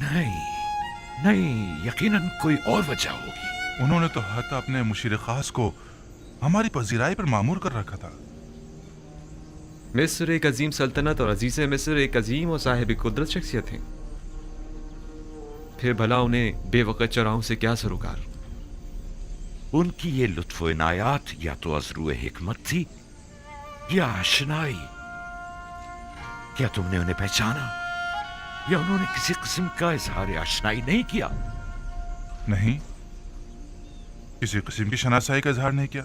नहीं नहीं, यकीनन कोई और वजह होगी। उन्होंने तो हत्ता अपने मुशीर खास को हमारी पजीराई पर मामूर कर रखा था। मिस्र एक अजीम सल्तनत और अजीज़ मिस्र एक अजीम और साहिब कुदरत शख्सियत हैं। फिर भला उन्हें बेवकत चौराहों से क्या सरोकार? उनकी ये लुत्फ इनायात या तो अज़रू हिकमत थी या आशनाई। क्या तुमने उन्हें पहचाना या उन्होंने किसी किस्म का इजहार आशनाई नहीं किया? नहीं, किसी किस्म की शनासाई का इजहार नहीं किया।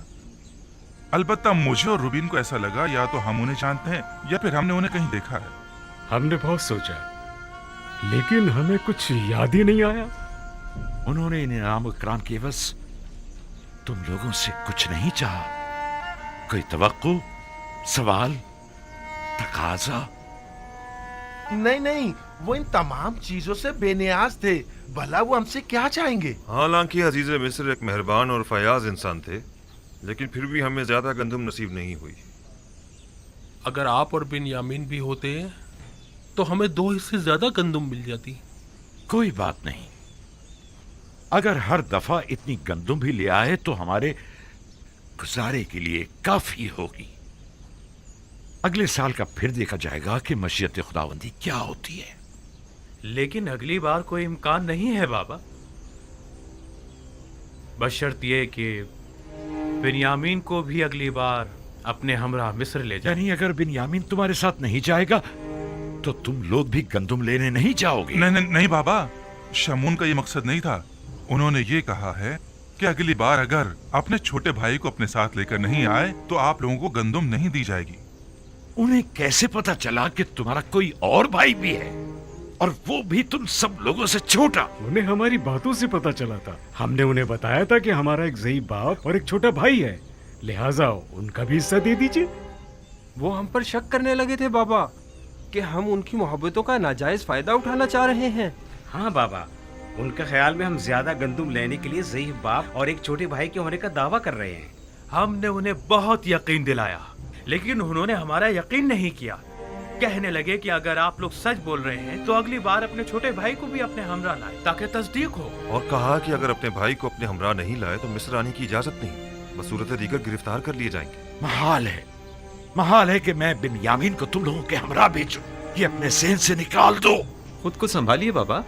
अलबत्ता मुझे और रुबीन को ऐसा लगा या तो हम उन्हें जानते हैं या फिर हमने उन्हें कहीं देखा है। हमने बहुत सोचा लेकिन हमें कुछ याद ही नहीं आया। उन्होंने इनाम इकराम के एवज तुम लोगों से कुछ नहीं चाहा? कोई तवक्को, सवाल, तकाजा? नहीं नहीं, वो इन तमाम चीजों से बेनियाज थे। भला वो हमसे क्या चाहेंगे? हालांकि अजीज मिस्र एक मेहरबान और फयाज इंसान थे, लेकिन फिर भी हमें ज्यादा गंदम नसीब नहीं हुई। अगर आप और बिन्यामीन भी होते तो हमें 2 हिस्से ज्यादा गंदम मिल जाती। कोई बात नहीं, अगर हर दफा इतनी गंदम भी ले आए तो हमारे गुजारे के लिए काफी होगी। अगले साल का फिर देखा जाएगा कि मशीयत खुदावंदी क्या होती है। लेकिन अगली बार कोई इम्कान नहीं है बाबा, बशर्त ये कि बिन्यामीन को भी अगली बार अपने हमरा मिस्र ले जाए। यानी अगर बिन्यामीन तुम्हारे साथ नहीं जाएगा तो तुम लोग भी गंदम लेने नहीं जाओगे? नहीं नहीं नहीं बाबा, शमून का ये मकसद नहीं था। उन्होंने ये कहा है कि अगली बार अगर अपने छोटे भाई को अपने साथ लेकर नहीं आए तो आप लोगों को गंदम नहीं दी जाएगी। उन्हें कैसे पता चला कि तुम्हारा कोई और भाई भी है, और वो भी तुम सब लोगों से छोटा? उन्हें हमारी बातों से पता चला था। हमने उन्हें बताया था कि हमारा एक ज़ईफ बाप और एक छोटा भाई है, लिहाजा उनका भी हिस्सा दे दीजिए। वो हम पर शक करने लगे थे बाबा कि हम उनकी मोहब्बतों का नाजायज फायदा उठाना चाह रहे हैं। हाँ बाबा, उनके ख्याल में हम ज्यादा गंदम लेने के लिए ज़ईफ बाप और एक छोटे भाई के होने का दावा कर रहे हैं। हमने उन्हें बहुत यकीन दिलाया, लेकिन उन्होंने हमारा यकीन नहीं किया। कहने लगे कि अगर आप लोग सच बोल रहे हैं तो अगली बार अपने छोटे भाई को भी अपने हमरा लाए ताकि तस्दीक हो। और कहा कि अगर अपने भाई को अपने हमरा नहीं लाए तो मिस्र आने की इजाजत नहीं, बसूरत दीगर गिरफ्तार कर लिए जाएंगे। महाल है कि मैं बिन्यामीन को तुम लोगों के हमरा भेजूं। ये अपने ज़हन से निकाल दो। खुद को संभालिए बाबा।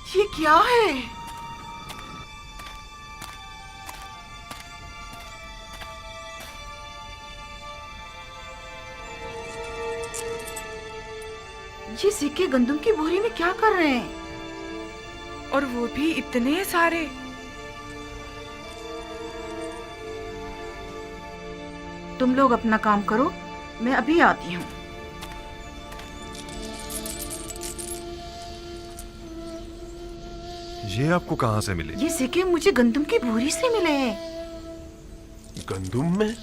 ये क्या है? ये सिक्के गंदम की बोरी में क्या कर रहे हैं? और वो भी इतने सारे। तुम लोग अपना काम करो, मैं अभी आती हूँ। ये आपको कहाँ से मिले? ये सिक्के मुझे गंदम की बोरी से मिले हैं। गंदम में?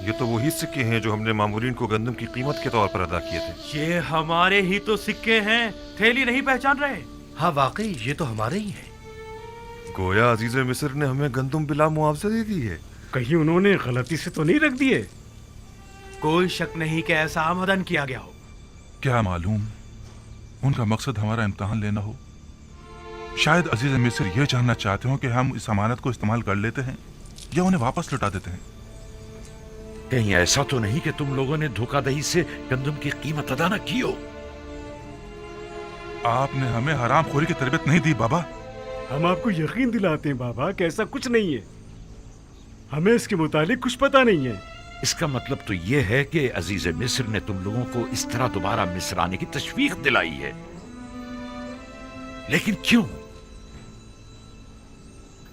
ये तो वही सिक्के हैं जो हमने मामूरीन को गंदम की कीमत के तौर पर अदा किए थे। ये हमारे ही तो सिक्के हैं, थैली नहीं पहचान रहे? हाँ वाकई ये तो हमारे ही हैं। गोया अजीज मिस्र ने हमें गंदम बिला मुआवजा दे दी है। कहीं उन्होंने गलती से तो नहीं रख दिए? कोई शक नहीं कि ऐसा आमदन किया गया हो। क्या मालूम उनका मकसद हमारा इम्तिहान लेना हो। शायद अजीज मिस्र ये जानना चाहते हो कि हम इस अमानत को इस्तेमाल कर लेते हैं या उन्हें वापस लौटा देते हैं। कहीं ऐसा तो नहीं कि तुम लोगों ने धोखाधड़ी से गंदम की कीमत अदा न की हो? आपने हमें हरामखोरी की तरबियत नहीं दी बाबा। हम आपको यकीन दिलाते हैं बाबा कि ऐसा कुछ नहीं है। हमें इसके मुतालिक कुछ पता नहीं है। इसका मतलब तो यह है कि अजीज मिस्र ने तुम लोगों को इस तरह दोबारा मिस्र आने की तशवीक दिलाई है, लेकिन क्यों?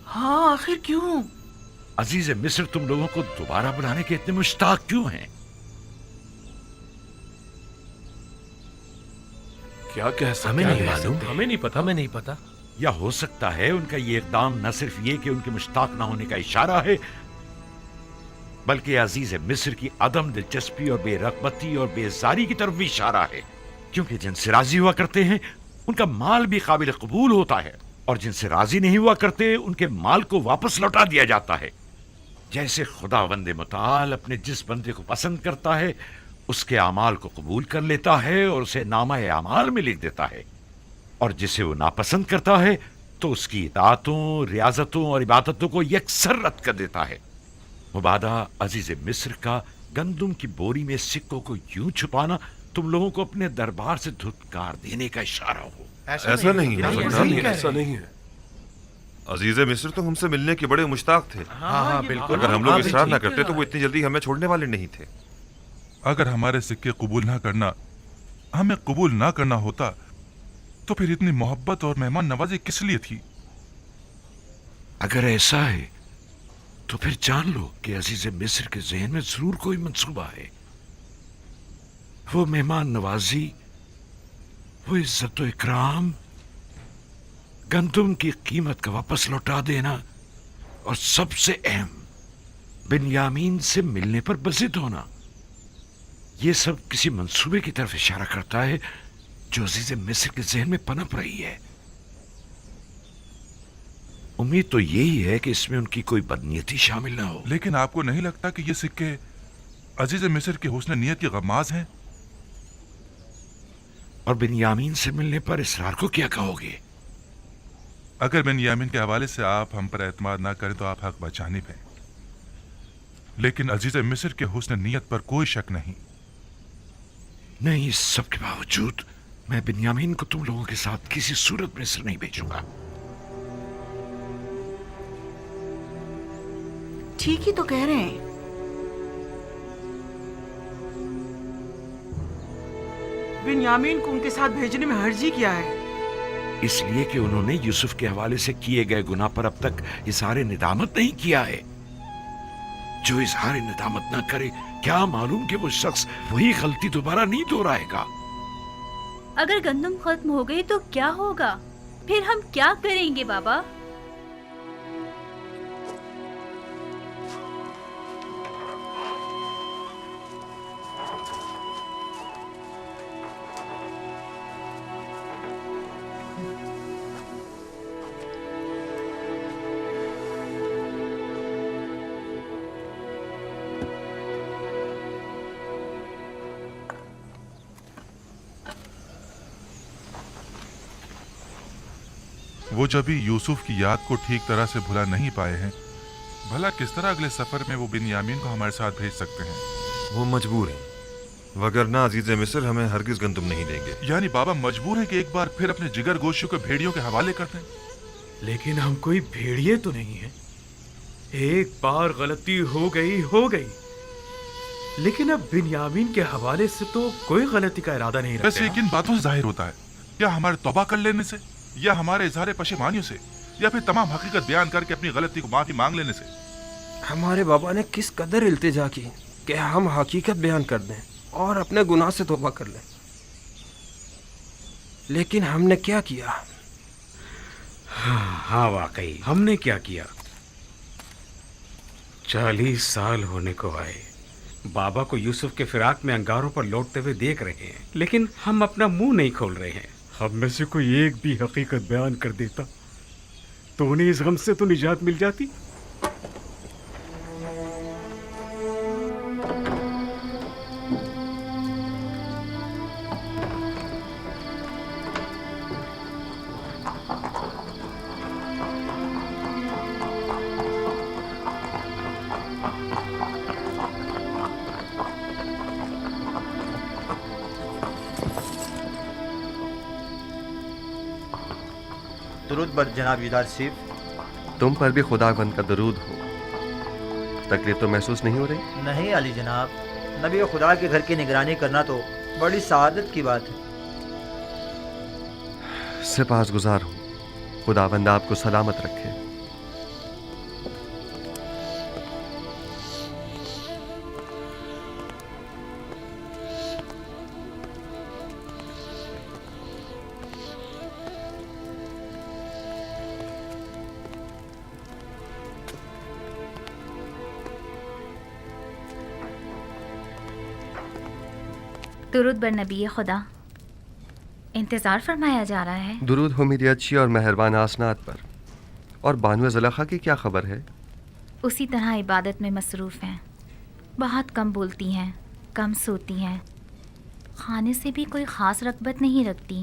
हाँ, आखिर क्यों? अजीज मिस्र तुम लोगों को दोबारा बुलाने के इतने मुश्ताक क्यों हैं? क्या कह सकते हमें नहीं मालूम, हमें नहीं पता, हमें नहीं पता। या हो सकता है उनका ये इकदाम न सिर्फ ये कि उनके मुश्ताक न होने का इशारा है, बल्कि अजीज मिस्र की अदम दिलचस्पी और बेरगबती और बेजारी की तरफ भी इशारा है, क्योंकि जिनसे राजी हुआ करते हैं उनका माल भी काबिल कबूल होता है, और जिनसे राजी नहीं हुआ करते उनके माल को वापस लौटा दिया जाता है। जैसे खुदावंद मुताल अपने जिस बंदे को पसंद करता है उसके अमाल को कबूल कर लेता है और उसे नामा अमाल में लिख देता है, और जिसे वो नापसंद करता है तो उसकी इताअतों, रियाजतों और इबादतों को यकसर रद्द कर देता है। मुबादा अजीज मिस्र का गंदुम की बोरी में सिक्कों को यूं छुपाना तुम लोगों को अपने दरबार से धुतकार देने का इशारा हो। ऐसा नहीं है, ऐसा नहीं है। अजीज मिस्र तो हमसे मिलने के बड़े मुश्ताक थे। हाँ, बिल्कुल। अगर हम लोग इसरार ना करते तो वो इतनी जल्दी हमें छोड़ने वाले नहीं थे। अगर हमारे सिक्के कबूल ना करना हमें कबूल ना करना होता तो फिर इतनी मोहब्बत और मेहमान नवाजी किस लिए थी? अगर ऐसा है तो फिर जान लो कि अजीज मिस्र के ज़हन में जरूर कोई मंसूबा है। वो मेहमान नवाजी, वो इज्जत व इकराम, गंदुम की कीमत का वापस लौटा देना, और सबसे अहम बिन्यामीन से मिलने पर बज़िद होना, ये सब किसी मंसूबे की तरफ इशारा करता है जो अजीज मिस्र के ज़हन में पनप रही है। उम्मीद तो यही है कि इसमें उनकी कोई बदनीयती शामिल ना हो। लेकिन आपको नहीं लगता कि ये सिक्के अजीज मिस्र के हुस्न नीयत की गमाज हैं? और बिन्यामीन से मिलने पर इसरार को क्या कहोगे? अगर बिन्यामीन के हवाले से आप हम पर एतमाद ना करें तो आप हक बचानिब हैं, लेकिन अजीज मिस्र के हुस्न नीयत पर कोई शक नहीं। नहीं, इस सब के बावजूद मैं बिन्यामीन को तुम लोगों के साथ किसी सूरत में मिस्र नहीं भेजूंगा। ठीक ही तो कह रहे हैं। बिन्यामीन को उनके साथ भेजने में हर्जी क्या है? इसलिए कि उन्होंने यूसुफ के हवाले से किए गए गुनाह पर अब तक इजहार निदामत नहीं किया है। जो इजहार निदामत ना करे, क्या मालूम कि वो शख्स वही गलती दोबारा नहीं दोहराएगा। अगर गंदम खत्म हो गई तो क्या होगा? फिर हम क्या करेंगे बाबा? वो जब भी यूसुफ की याद को ठीक तरह से भुला नहीं पाए हैं, भला किस तरह अगले सफर में वो बिन्यामीन को हमारे साथ भेज सकते हैं? वो मजबूर हैं, वगरना अजीज मिस्र हमें हरगिज गंदुम नहीं देंगे। यानी बाबा मजबूर है कि एक बार फिर अपने जिगर गोशियों को भेड़ियों के हवाले कर दें? लेकिन हम कोई भेड़िए तो नहीं है। एक बार गलती हो गई, लेकिन अब बिन्यामीन के हवाले से तो कोई गलती का इरादा नहीं रखते। वैसे किन बातों से जाहिर होता है? क्या हमारे तौबा कर लेने से, या हमारे इजहार पशेमानियों से, या फिर तमाम हकीकत बयान करके अपनी गलती को माफी मांग लेने से? हमारे बाबा ने किस कदर इल्तिजा की कि हम हकीकत बयान कर दें और अपने गुनाह से तौबा कर लें, लेकिन हमने क्या किया? हाँ वाकई हमने क्या किया? 40 साल होने को आए, बाबा को यूसुफ के फिराक में अंगारों पर लौटते हुए देख रहे हैं, लेकिन हम अपना मुंह नहीं खोल रहे हैं। हम में से कोई एक भी हकीकत बयान कर देता तो उन्हें इस गम से तो निजात मिल जाती। درود بر جناب یدار سیف. تم پر بھی خداوند کا درود ہو. تکلیف تو محسوس نہیں ہو رہی؟ نہیں علی جناب، نبی خدا کے گھر کی نگرانی کرنا تو بڑی سعادت کی بات ہے. سپاس گزار ہوں. خداوند آپ کو سلامت رکھے. درود بر نبی خدا. انتظار فرمایا جا رہا ہے. درود ہو میری اچھی اور مہربان حسنات پر. اور بانو زلیخا کی کیا خبر ہے؟ اسی طرح عبادت میں مصروف ہیں. بہت کم بولتی ہیں، کم سوتی ہیں، کھانے سے بھی کوئی خاص رغبت نہیں رکھتی.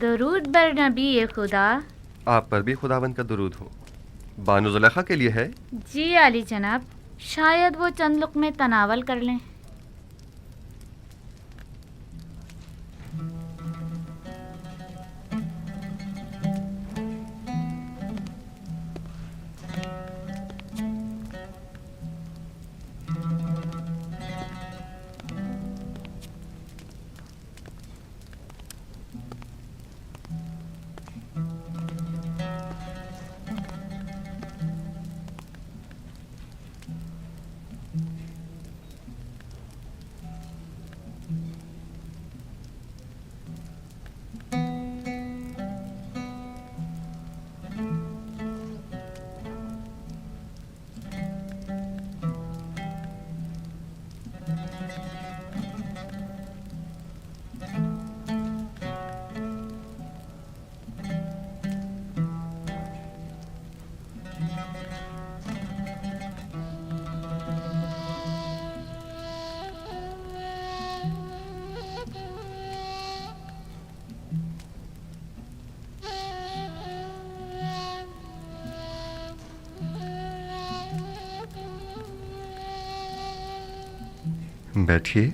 درود بر نبی خدا. آپ پر بھی خداوند کا درود ہو. بانو زلیخا کے لیے ہے؟ جی علی جناب، شاید وہ چند لقمے تناول کر لیں. بیٹھیے.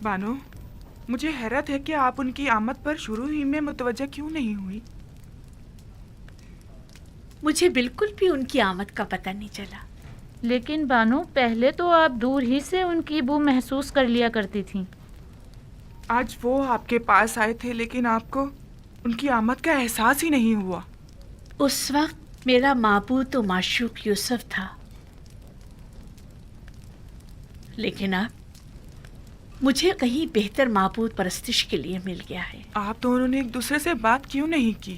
بانو، مجھے حیرت ہے کہ آپ ان کی آمد پر شروع ہی میں متوجہ کیوں نہیں ہوئی؟ مجھے بالکل بھی ان کی آمد کا پتہ نہیں چلا. لیکن بانو، پہلے تو آپ دور ہی سے ان کی بو محسوس کر لیا کرتی تھیں. آج وہ آپ کے پاس آئے تھے لیکن آپ کو ان کی آمد کا احساس ہی نہیں ہوا. اس وقت میرا معبود و معشوق یوسف تھا، لیکن اب مجھے کہیں بہتر معبود پرستش کے لیے مل گیا ہے. آپ دونوں نے ایک دوسرے سے بات کیوں نہیں کی؟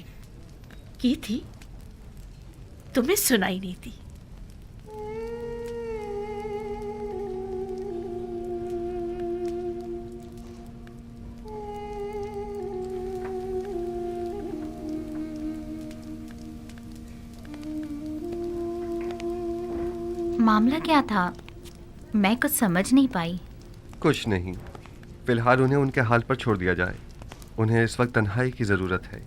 کی تھی، تمہیں سنائی نہیں تھی. معاملہ کیا تھا؟ میں کچھ سمجھ نہیں پائی. کچھ نہیں، فی الحال انہیں ان کے حال پر چھوڑ دیا جائے. انہیں اس وقت تنہائی کی ضرورت ہے.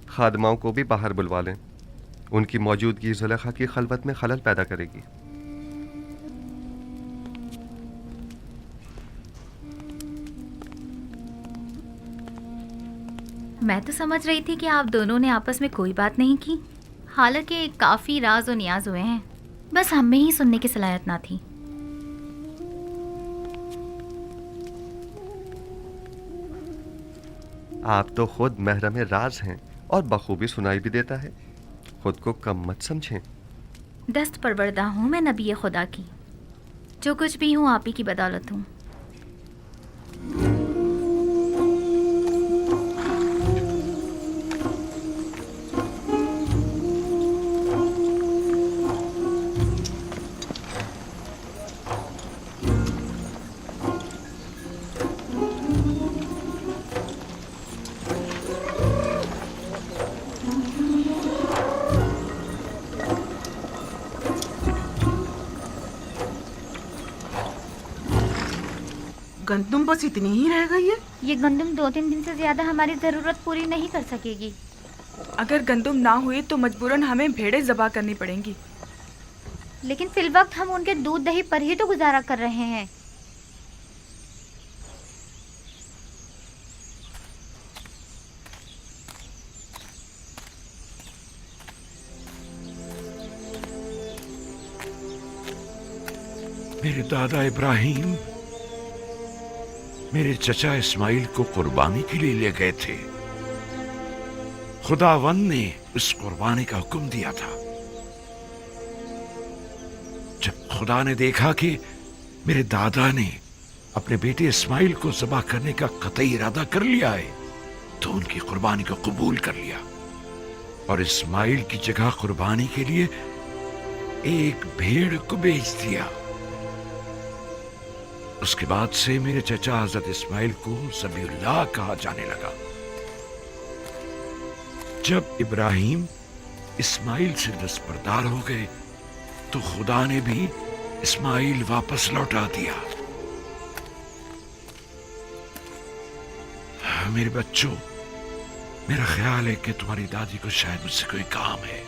خادماؤں کو بھی باہر بلوا لیں. ان کی موجودگی زلیخا کی خلوت میں خلل پیدا کرے گی. میں تو سمجھ رہی تھی کہ آپ دونوں نے آپس میں کوئی بات نہیں کی، حالانکہ کافی راز و نیاز ہوئے ہیں. بس ہم میں ہی سننے کی صلاحیت نہ تھی. آپ تو خود محرم راز ہیں اور بخوبی سنائی بھی دیتا ہے. خود کو کم مت سمجھیں. دست پروردہ ہوں میں نبی خدا کی. جو کچھ بھی ہوں آپ ہی کی بدولت ہوں. گندم بس اتنی ہی رہ گئی ہے؟ یہ گندم 2-3 دن سے زیادہ ہماری ضرورت پوری نہیں کر سکے گی. اگر گندم نہ ہوئی تو مجبوراً ہمیں بھیڑیں ذبح کرنی پڑیں گی. لیکن فی الوقت ہم ان کے دودھ دہی پر ہی تو گزارا کر رہے ہیں. میرے دادا ابراہیم میرے چچا اسماعیل کو قربانی کے لیے لے گئے تھے. خداوند نے اس قربانی کا حکم دیا تھا. جب خدا نے دیکھا کہ میرے دادا نے اپنے بیٹے اسماعیل کو ذبح کرنے کا قطعی ارادہ کر لیا ہے تو ان کی قربانی کو قبول کر لیا اور اسماعیل کی جگہ قربانی کے لیے ایک بھیڑ کو بیچ دیا. اس کے بعد سے میرے چچا حضرت اسماعیل کو ذبیح اللہ کہا جانے لگا. جب ابراہیم اسماعیل سے دستبردار ہو گئے تو خدا نے بھی اسماعیل واپس لوٹا دیا. میرے بچوں، میرا خیال ہے کہ تمہاری دادی کو شاید مجھ سے کوئی کام ہے.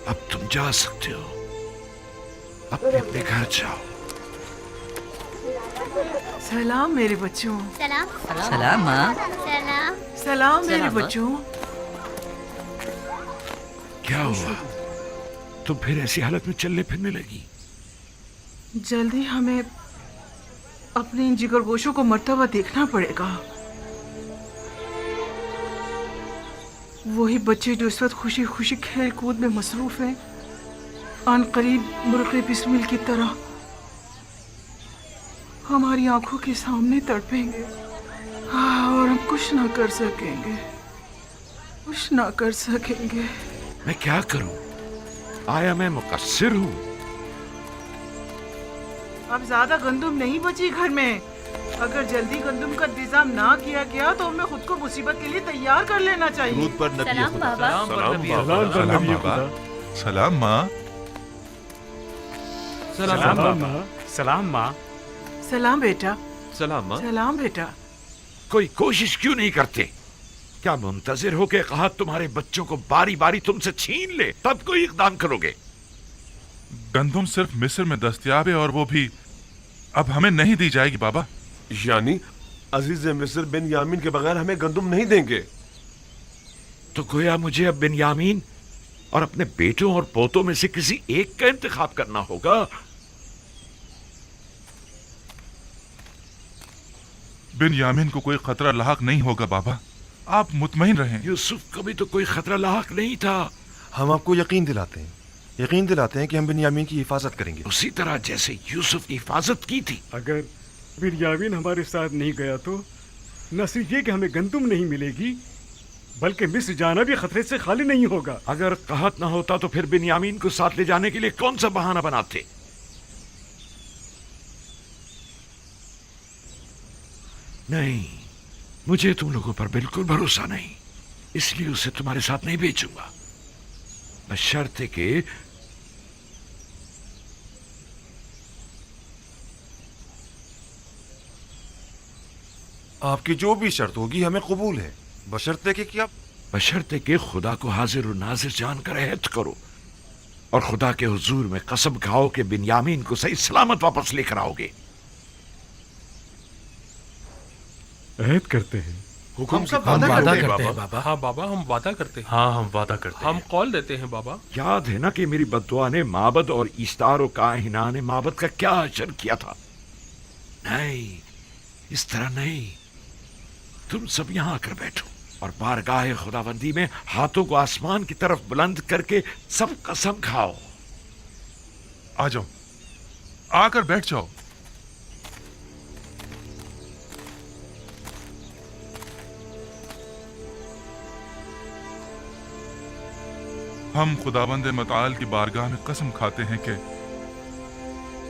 اب تم جا سکتے ہو. اپنے اپنے گھر جاؤ. سلام میرے بچوں. سلام. سلام ماں. سلام. سلام میرے بچوں. کیا ہوا؟ تم پھر ایسی حالت میں چلنے پھرنے لگی؟ جلدی ہمیں اپنے ان جگر گوشوں کو مرتا ہوا دیکھنا پڑے گا. وہی بچے جو اس وقت خوشی خوشی کھیل کود میں مصروف ہیں آن قریب مرغ بسمل کی طرح ہماری آنکھوں کے سامنے تڑپیں گے اور ہم کچھ نہ کر سکیں گے. کچھ نہ کر سکیں گے. میں کیا کروں؟ آیا میں مقصر ہوں؟ اب زیادہ گندم نہیں بچی گھر میں. اگر جلدی گندم کا انتظام نہ کیا گیا تو ہمیں خود کو مصیبت کے لیے تیار کر لینا چاہیے. درود پر نبی سلام خدا. بابا. سلام بابا. سلام ماں. سلام بابا. سلام ماں. سلام بیٹا. سلام ماں. سلام بیٹا. کوئی کوشش کیوں نہیں کرتے؟ کیا منتظر ہو کہ قحط تمہارے بچوں کو باری باری تم سے چھین لے تب کوئی اقدام کرو گے؟ گندم صرف مصر میں دستیاب ہے اور وہ بھی اب ہمیں نہیں دی جائے گی بابا. یعنی عزیز مصر بن یامین کے بغیر ہمیں گندم نہیں دیں گے؟ تو گویا مجھے اب بنیامین اور اپنے بیٹوں اور پوتوں میں سے کسی ایک کا انتخاب کرنا ہوگا. بن یامین کو کوئی خطرہ لاحق نہیں ہوگا بابا. آپ مطمئن رہیں. یوسف کو بھی تو کوئی خطرہ لاحق نہیں تھا. ہم آپ کو یقین دلاتے ہیں کہ ہم بن یامین کی حفاظت کریں گے اسی طرح جیسے یوسف کی حفاظت کی تھی. اگر بنیامین ہمارے ساتھ نہیں گیا تو نہ صرف یہ کہ ہمیں گندم نہیں ملے گی بلکہ مصر جانا بھی خطرے سے خالی نہیں ہوگا. اگر قحط نہ ہوتا تو پھر بنیامین کو ساتھ لے جانے کے لیے کون سا بہانہ بناتے؟ نہیں، مجھے تم لوگوں پر بالکل بھروسہ نہیں، اس لیے اسے تمہارے ساتھ نہیں بھیجوں گا، بشرطے کہ آپ کی جو بھی شرط ہوگی ہمیں قبول ہے، بشرطے کہ کیا؟ بشرطے کہ خدا کو حاضر و ناظر جان کر عہد کرو اور خدا کے حضور میں قسم کھاؤ کہ بنیامین کو صحیح سلامت واپس لے کر آؤ گے. عہد کرتے ہیں. حکم سے ہم وعدہ کرتے ہیں بابا. ہاں بابا ہم وعدہ کرتے ہیں. ہاں ہم وعدہ کرتے ہیں. ہم قول دیتے ہیں بابا. یاد ہے نا کہ میری بددعا نے معبد اور ایستار و کاہنان معبد کا کیا اثر کیا تھا؟ نہیں، اس طرح نہیں. تم سب یہاں آ کر بیٹھو اور بارگاہ خداوندی میں ہاتھوں کو آسمان کی طرف بلند کر کے سب قسم کھاؤ आ जाओ, आकर बैठ जाओ। हम खुदाबंद मताल की बारगाह में कसम खाते हैं कि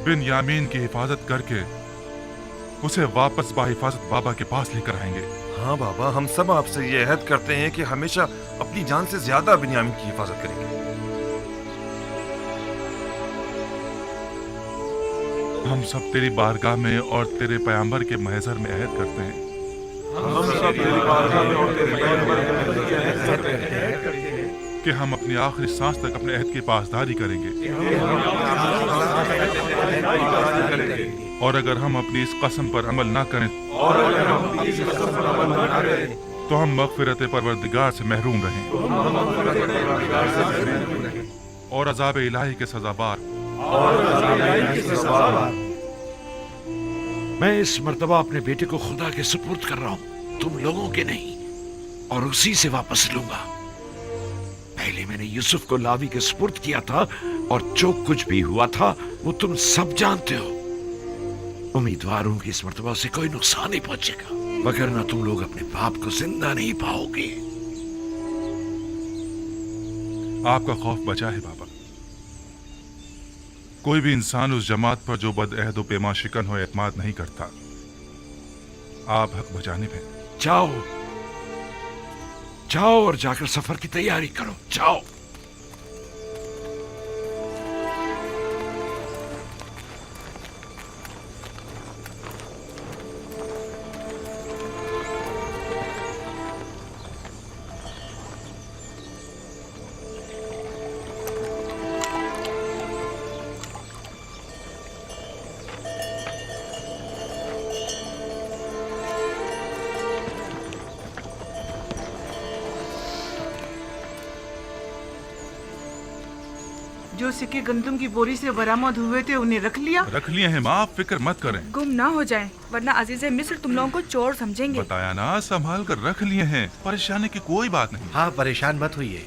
बिन यामीन की हिफाजत करके उसे वापस बाहिफाजत बाबा के पास लेकर आएंगे। हाँ बाबा, हम सब आपसे ये अहद करते हैं कि हमेशा अपनी जान से ज्यादा बिन्यामीन की हिफाजत करेंगे। हम सब तेरी बारगाह में और तेरे पैगंबर के महज़र में अहद करते हैं कि हम अपनी आखिरी सांस तक अपने अहद की पासदारी करेंगे, और अगर हम अपनी इस कसम पर अमल ना करें तो हम मग़फ़िरत परवरदिगार से महरूम रहें और अज़ाब इलाही के सज़ाबार। मैं इस मर्तबा अपने बेटे को खुदा के सुपुर्द कर रहा हूं, तुम लोगों के नहीं, और उसी से वापस लूंगा। पहले मैंने यूसुफ को लावी के सुपुर्द किया था, और जो कुछ भी हुआ था वो तुम सब जानते हो। उम्मीदवार हूं कि इस मर्तबा से कोई नुकसान नहीं पहुंचेगा, वगरना तुम लोग अपने बाप को जिंदा नहीं पाओगे। आपका खौफ बचा है बाबा। कोई भी इंसान उस जमात पर जो बदअहद व पेमा शिकन हो एतमाद नहीं करता। आप हक बजाने में। जाओ जाओ और जाकर सफर की तैयारी करो, जाओ। जो सिक्के गंदम की बोरी से बरामद हुए थे उन्हें रख लिया? रख लिए हैं माँ, आप फिक्र मत करें। गुम ना हो जाए, वरना अजीज मिस्र तुम लोगों को चोर समझेंगे। बताया ना, संभाल कर रख लिए हैं, परेशानी की कोई बात नहीं। हाँ, परेशान मत होइए।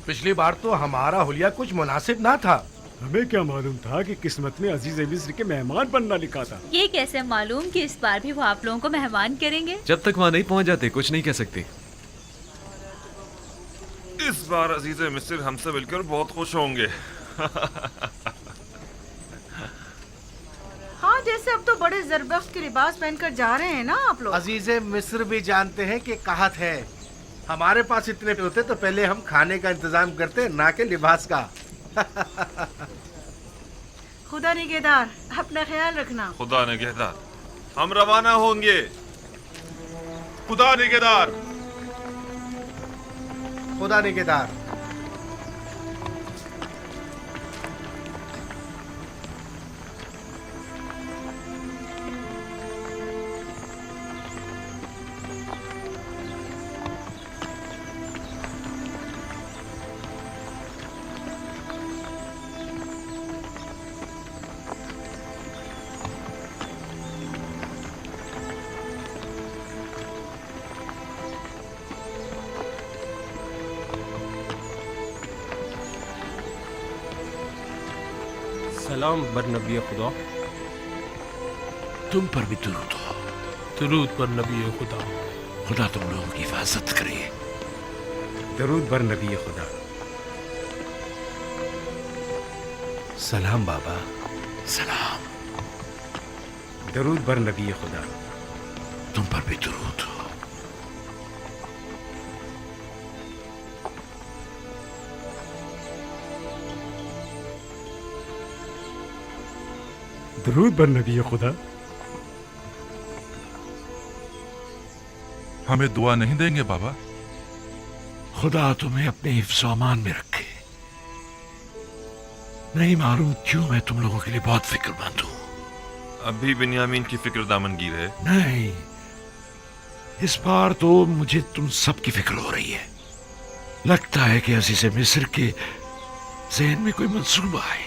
पिछली बार तो हमारा हुलिया कुछ मुनासिब ना था। हमें क्या मालूम था कि किस्मत में अजीज मिस्र के मेहमान बनना लिखा था। ये कैसे मालूम कि इस बार भी वो आप लोगों को मेहमान करेंगे? जब तक वहाँ नहीं पहुँच जाते कुछ नहीं कह सकते। इस बार अजीज मिस्र हमसे मिलकर बहुत खुश होंगे। हाँ, जैसे अब तो बड़े जरबख्श के लिबास पहनकर जा रहे हैं ना आप लोग। अजीजे मिस्र भी जानते हैं कि कहत है, हमारे पास इतने होते तो पहले हम खाने का इंतजाम करते, ना कि लिबास का। खुदा निगहदार, अपना ख्याल रखना। खुदा निगहदार, हम रवाना होंगे। खुदा निगहदार, खुदा निगहदार। सलाम बर नबी खुदा। तुम पर भी दुरूद हो। दुरूद पर नबी खुदा। खुदा तुम लोगों की हिफाजत करे। दरूद बर नबी खुदा। सलाम बाबा। सलाम। दरूद बर नबी खुदा। तुम पर भी दुरूद हो। दरूद बर नबी खुदा। हमें दुआ नहीं देंगे बाबा? खुदा तुम्हें अपने हिफ्ज़ अमान में रखे। नहीं मालूम क्यों मैं तुम लोगों के लिए बहुत फिक्रमंद हूं। अभी बिन्यामीन की फिक्र दामनगीर है? नहीं, इस बार तो मुझे तुम सब की फिक्र हो रही है। लगता है कि अजीज़ मिस्र के ज़हन में कोई मंसूबा है।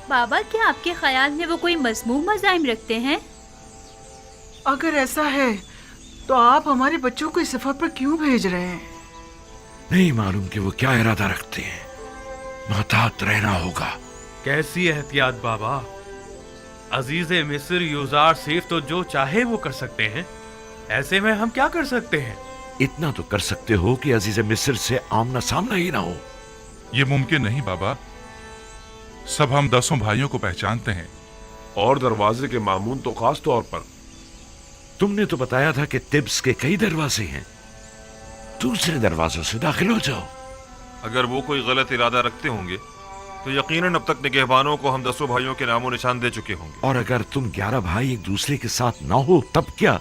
बाबा, क्या आपके ख्याल में वो कोई मज़मूम मज़ाहिम रखते हैं? अगर ऐसा है तो आप हमारे बच्चों को इस सफर पर क्यों भेज रहे हैं? नहीं मालूम कि वो क्या इरादा रखते हैं, मोहतात रहना होगा। कैसी एहतियात बाबा? अजीज मिस्र यूजार सिर्फ तो जो चाहे वो कर सकते हैं, ऐसे में हम क्या कर सकते हैं? इतना तो कर सकते हो कि अजीज मिस्र से आमना सामना ही ना हो। ये मुमकिन नहीं बाबा। सब हम 10 भाइयों को पहचानते हैं। और दरवाजे के मामून तो खास तौर पर। तुमने तो बताया था कि तिब्स के कई दरवाजे हैं, दूसरे दरवाजों से दाखिल हो जाओ। अगर वो कोई गलत इरादा रखते होंगे तो यकीनन अब तक निगहबानों को हम 10 भाइयों के नामो निशान दे चुके होंगे। और अगर तुम 11 भाई एक दूसरे के साथ ना हो तब क्या?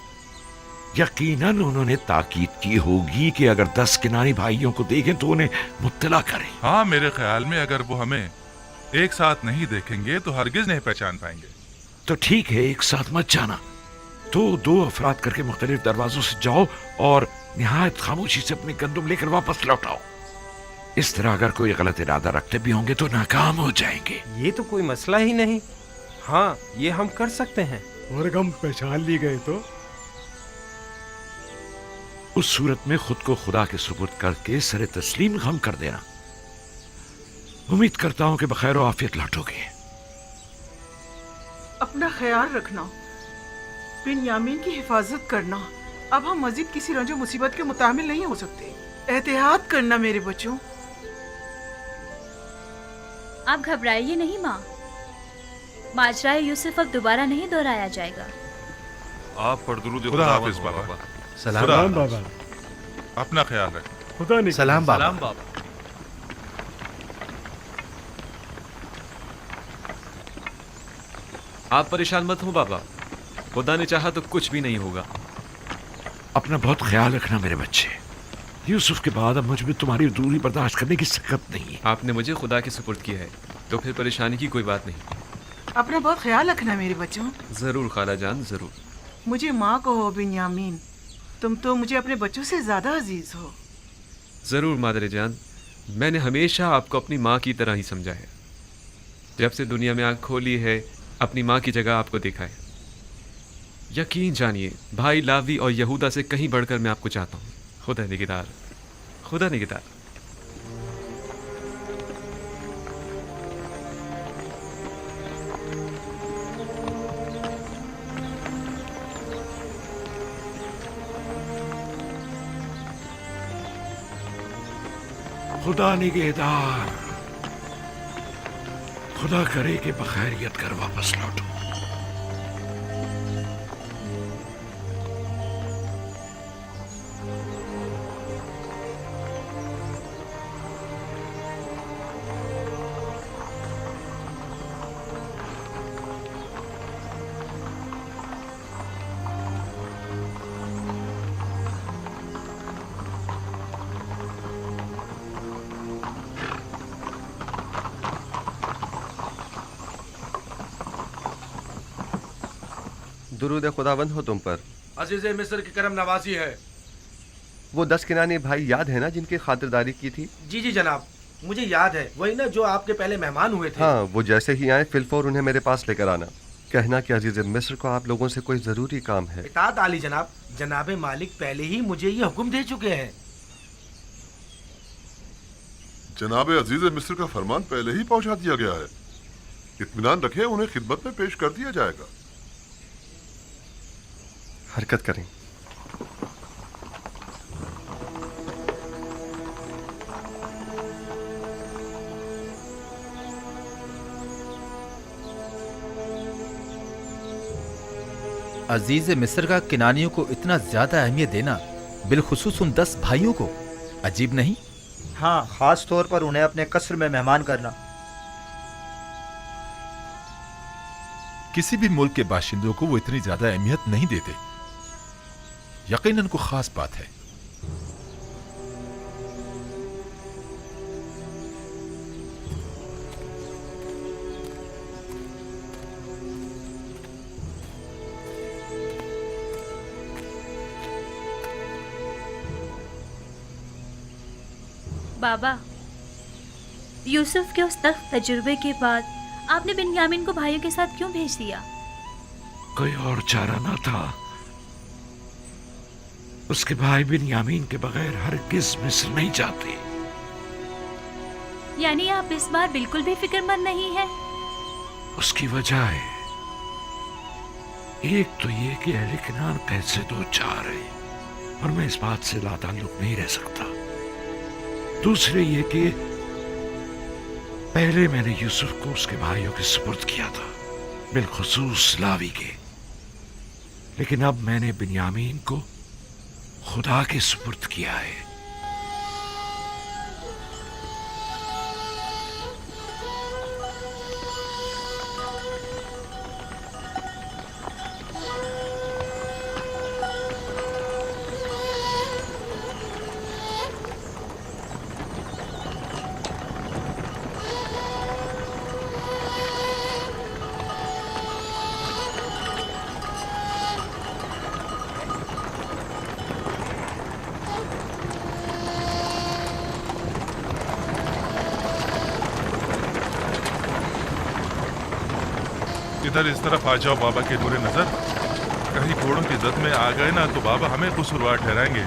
यकीनन उन्होंने ताकीद की होगी कि अगर 10 किनारी भाइयों को देखें तो उन्हें मुत्तला करें। हाँ, मेरे ख्याल में अगर वो हमें एक साथ नहीं देखेंगे तो हरगिज नहीं पहचान पाएंगे। तो ठीक है, एक साथ मत जाना। तो 2 अफराद करके मुख्तलिफ दरवाजों से जाओ और निहायत खामोशी से अपने गंदुम लेकर वापस लौटाओ। इस तरह अगर कोई गलत इरादा रखते भी होंगे तो नाकाम हो जाएंगे। ये तो कोई मसला ही नहीं। हाँ, ये हम कर सकते हैं। और अगर हम पहचान ली गए तो? उस सूरत में खुद को खुदा के सुपुर्द करके सरे तस्लीम हम कर देना। उम्मीद करता हूं कि बखैर और आफियत लौटोगे। अपना ख्याल रखना, बिन यामीन की हिफाजत करना। अब हम मजीद किसी रंजो मुसीबत के मुतामिल नहीं हो सकते। एहतियात करना मेरे बच्चों। आप घबराइए नहीं माँ, माजराए यूसुफ अब दोबारा नहीं दोहराया जाएगा। आप पर दुरूद खुदा हाफिज बाबा। सलाम बाबा। अपना ख्याल रखें। खुदा ने सलाम बाबा। सलाम बाबा। आप परेशान मत हो बाबा, खुदा ने चाहा तो कुछ भी नहीं होगा। अपना बहुत ख्याल रखना मेरे बच्चे। यूसुफ के बाद अब मुझ में तुम्हारी दूरी बर्दाश्त करने की सकत नहीं है। आपने मुझे खुदा के सुपुर्द किया है तो फिर परेशानी की कोई बात नहीं। अपना बहुत ख्याल रखना मेरे बच्चों। जरूर खाला जान, जरूर। मुझे माँ कहो बिन यामीन, तुम तो मुझे अपने बच्चों से ज्यादा अजीज हो। जरूर मादरे जान, मैंने हमेशा आपको अपनी माँ की तरह ही समझा है। जब से दुनिया में आँख खोली है, अपनी माँ की जगह आपको देखा है। यकीन जानिए, भाई लावी और यहूदा से कहीं बढ़कर मैं आपको चाहता हूँ। खुदा निगहदार, खुदा निगहदार। खुदा निगहदार, खुदा करे कि बखैरियत कर वापस लौटो। दुरूद खुदावंद हो तुम पर। अजीज मिस्र की करम नवाजी है। वो 10 किनानी भाई याद है ना जिनकी खातिरदारी की थी? जी जी जनाब, मुझे याद है। वही ना जो आपके पहले मेहमान हुए थे। हाँ, वो जैसे ही आए फिलफौर उन्हें मेरे पास लेकर आना। कहना कि अजीज मिस्र को आप लोगों से कोई जरूरी काम है। इताअत आली जनाब। जनाबे मालिक पहले ही मुझे ये हुक्म दे चुके हैं। जनाबे अजीज मिस्र का फरमान पहले ही पहुंचा दिया गया है। इत्मीनान रखें, उन्हें खिदमत में पेश कर दिया जाएगा। हरकत करें। अजीज मिस्र का किनानियों को इतना ज्यादा अहमियत देना, बिलखुसूस उन 10 भाइयों को, अजीब नहीं? हाँ, खास तौर पर उन्हें अपने कस्र में मेहमान करना। किसी भी मुल्क के बाशिंदों को वो इतनी ज्यादा अहमियत नहीं देते। यकीनन को खास बात है। बाबा, यूसुफ के उस तख्त तजुर्बे के बाद आपने बिन्यामीन को भाइयों के साथ क्यों भेज दिया? कोई और चारा ना था। उसके भाई बिन्यामीन के बगैर हरगिज़ मिस्र नहीं जाते। یعنی آپ اس بار بالکل بھی فکر مند نہیں ہیں؟ اس کی وجہ ہے ایک تو یہ کہ اہل کنعان قید سے دو چار ہے اور میں اس بات سے لا تعلق نہیں رہ سکتا. دوسرے یہ کہ پہلے میں نے یوسف کو اس کے بھائیوں کے سپرد کیا تھا، بالخصوص لاوی کے، لیکن اب میں نے بنیامین کو خدا کے سپرد کیا ہے. ادھر اس طرف آ جاؤ بابا کے نور نظر. کہیں گھوڑوں کی زد میں آ گئے نا تو بابا ہمیں قصوروار ٹھہرائیں گے.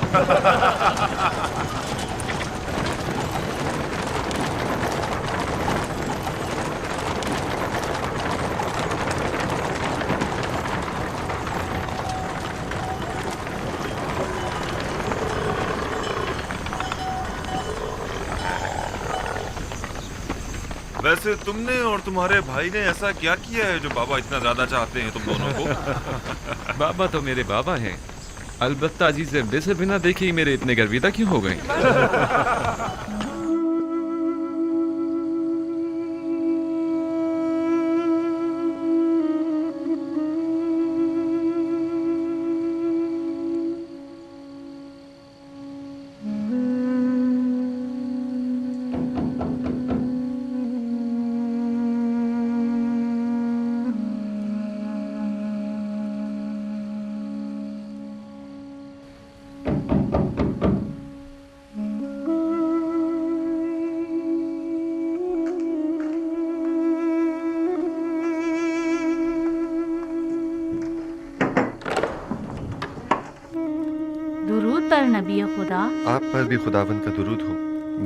ویسے تم نے اور تمہارے بھائی نے ایسا کیا کیا ہے جو بابا اتنا زیادہ چاہتے ہیں تم دونوں کو؟ بابا تو میرے بابا ہیں، البتہ عزیز سے بنا دیکھے ہی میرے اتنے گرویدہ کیوں ہو گئے؟ نبی خدا، آپ پر بھی خداوند کا درود ہو.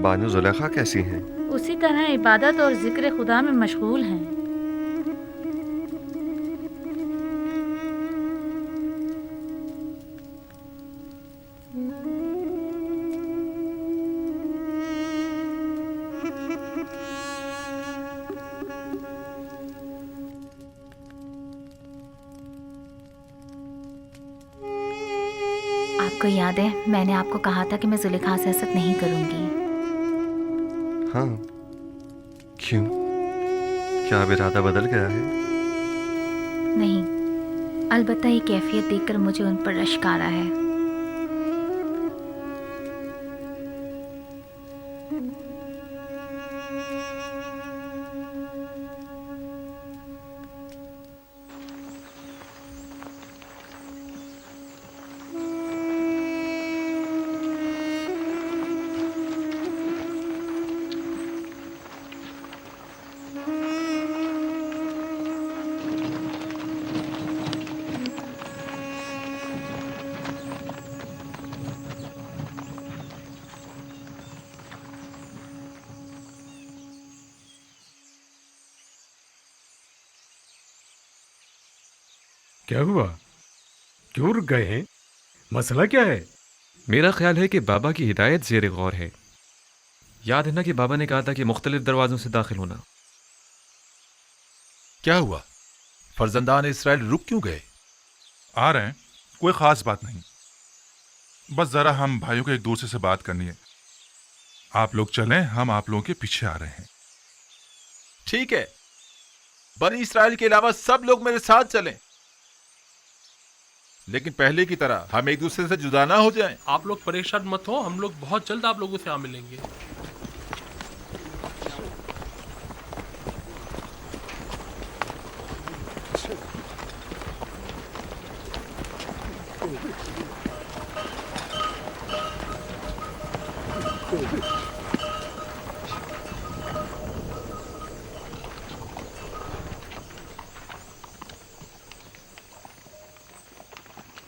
بانو زلیخا کیسی ہیں؟ اسی طرح عبادت اور ذکر خدا میں مشغول ہیں. آپ کو یاد ہے میں نے آپ کو کہا تھا کہ میں زلیخا سے حسد نہیں کروں گی؟ ہاں، کیوں؟ کیا اب ارادہ بدل گیا ہے؟ نہیں، البتہ یہ کیفیت دیکھ کر مجھے ان پر رشک آ رہا ہے. کیا ہوا؟ کیوں رک گئے ہیں؟ مسئلہ کیا ہے؟ میرا خیال ہے کہ بابا کی ہدایت زیر غور ہے. یاد ہے نا کہ بابا نے کہا تھا کہ مختلف دروازوں سے داخل ہونا. کیا ہوا؟ فرزندان اسرائیل رک کیوں گئے؟ آ رہے ہیں، کوئی خاص بات نہیں، بس ذرا ہم بھائیوں کو ایک دوسرے سے بات کرنی ہے. آپ لوگ چلیں، ہم آپ لوگوں کے پیچھے آ رہے ہیں. ٹھیک ہے، بنی اسرائیل کے علاوہ سب لوگ میرے ساتھ چلیں، لیکن پہلے کی طرح ہم ایک دوسرے سے جدا نہ ہو جائیں. آپ لوگ پریشان مت ہو، ہم لوگ بہت جلد آپ لوگوں سے آ ملیں گے.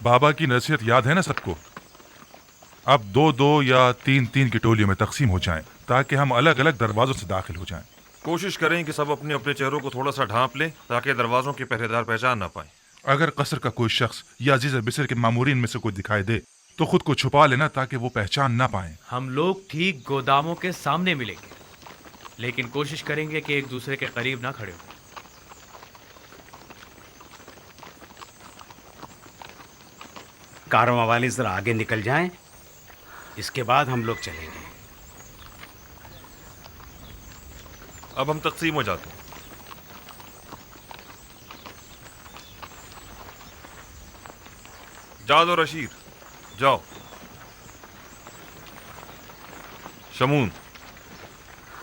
بابا کی نصیحت یاد ہے نا سب کو؟ اب 2-2 یا 3-3 کی ٹولیوں میں تقسیم ہو جائیں. ताकि हम अलग अलग दरवाजों से दाखिल हो जाएं। कोशिश करें कि सब अपने अपने चेहरों को थोड़ा सा ढांप लें ताकि दरवाजों के पहरेदार पहचान ना पाए। अगर कसर का कोई शख्स या अजीज मिस्र के मामूरीन में से कोई दिखाई दे तो खुद को छुपा लेना ताकि वो पहचान ना पाए। हम लोग ठीक गोदामों के सामने मिलेंगे, लेकिन कोशिश करेंगे कि एक दूसरे के करीब ना खड़े हो। कारवां वाले जरा आगे निकल जाएं, इसके बाद हम लोग चलेंगे। अब हम तकसीम हो जाते हैं। जाद और अशीर जाओ। शमून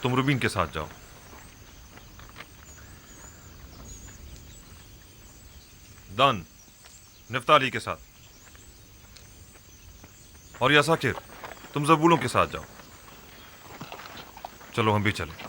तुम रुबीन के साथ जाओ। दान निफ्ताली के साथ, और यासाकिर तुम जबूलों के साथ जाओ। चलो हम भी चलें।